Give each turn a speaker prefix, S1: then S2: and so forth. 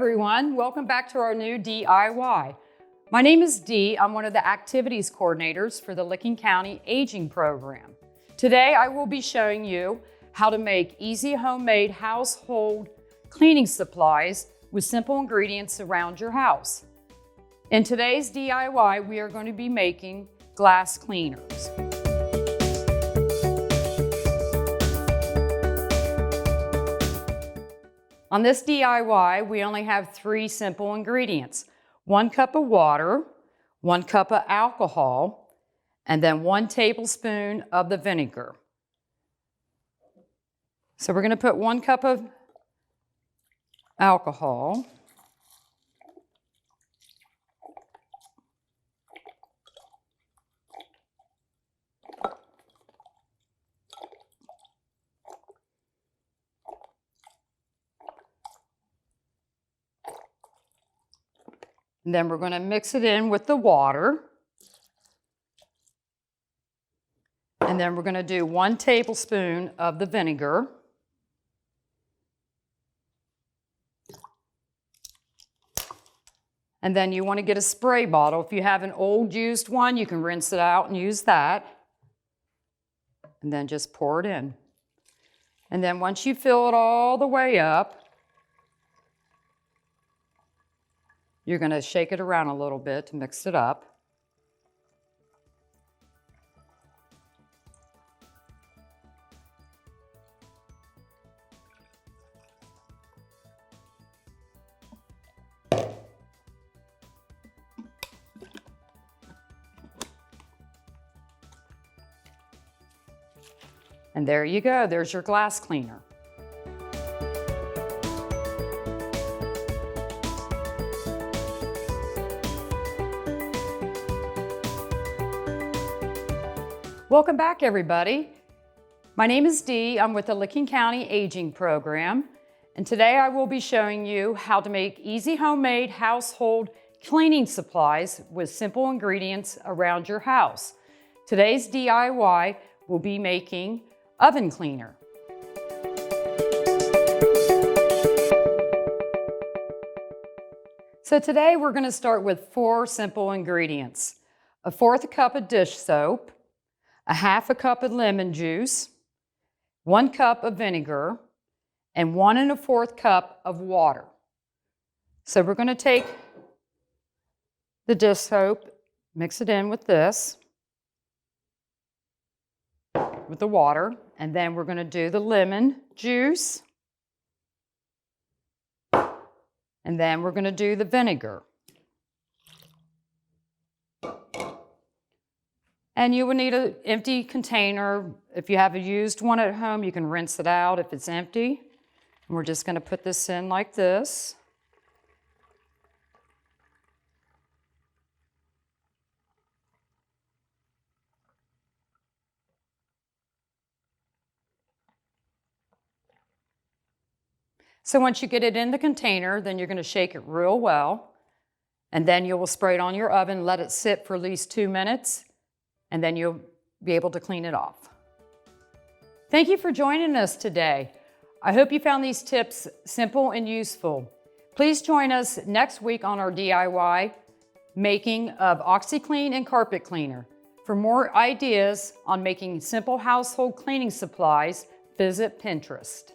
S1: everyone, welcome back to our new DIY. My name is Dee. I'm one of the activities coordinators for the Licking County Aging Program. Today I will be showing you how to make easy homemade household cleaning supplies with simple ingredients around your house. In today's DIY, we are going to be making glass cleaners. On this DIY, we only have 3 simple ingredients: 1 cup of water, 1 cup of alcohol, and then 1 tablespoon of the vinegar. So we're going to put 1 cup of alcohol. And then we're going to mix it in with the water. And then we're going to do 1 tablespoon of the vinegar. And then you want to get a spray bottle. If you have an old used one, you can rinse it out and use that. And then just pour it in. And then once you fill it all the way up, you're going to shake it around a little bit to mix it up. And there you go, there's your glass cleaner. Welcome back, everybody. My name is Dee. I'm with the Licking County Aging Program, and today I will be showing you how to make easy homemade household cleaning supplies with simple ingredients around your house. Today's DIY will be making oven cleaner. So today we're going to start with 4 simple ingredients: 1/4 cup of dish soap, 1/2 cup of lemon juice, 1 cup of vinegar, and 1 1/4 cup of water. So we're going to take the dish soap, mix it in with this, with the water, and then we're going to do the lemon juice, and then we're going to do the vinegar. And you will need an empty container. If you have a used one at home, you can rinse it out if it's empty. And we're just going to put this in like this. So once you get it in the container, then you're going to shake it real well. And then you will spray it on your oven, let it sit for at least 2 minutes. And then you'll be able to clean it off. Thank you for joining us today. I hope you found these tips simple and useful. Please join us next week on our DIY making of OxyClean and carpet cleaner. For more ideas on making simple household cleaning supplies, visit Pinterest.